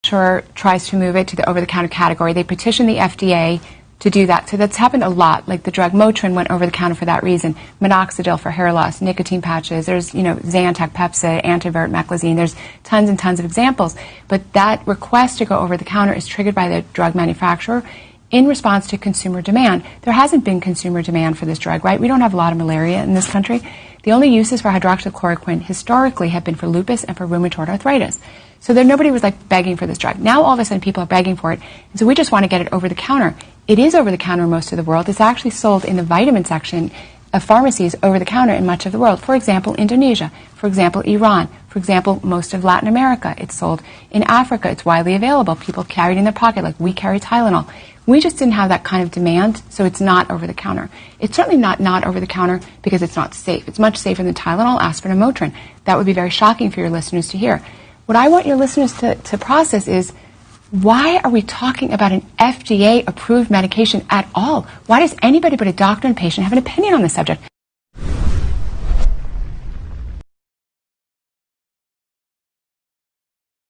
tries to move it to the over-the-counter category. They petition the FDA to do that. So that's happened a lot. Like the drug Motrin went over the counter for that reason. Minoxidil for hair loss, nicotine patches. There's, Zantac, Pepcid, Antivert, Meclizine. There's tons and tons of examples. But that request to go over the counter is triggered by the drug manufacturer in response to consumer demand. There hasn't been consumer demand for this drug, right? We don't have a lot of malaria in this country. The only uses for hydroxychloroquine historically have been for lupus and for rheumatoid arthritis. So nobody was begging for this drug. Now all of a sudden people are begging for it. And so we just want to get it over the counter. It is over the counter in most of the world. It's actually sold in the vitamin section of pharmacies over the counter in much of the world. For example, Indonesia. For example, Iran. For example, most of Latin America. It's sold in Africa. It's widely available. People carry it in their pocket like we carry Tylenol. We just didn't have that kind of demand, so it's not over the counter. It's certainly not over the counter because it's not safe. It's much safer than Tylenol, aspirin, and Motrin. That would be very shocking for your listeners to hear. What I want your listeners to process is, why are we talking about an FDA-approved medication at all? Why does anybody but a doctor and patient have an opinion on this subject?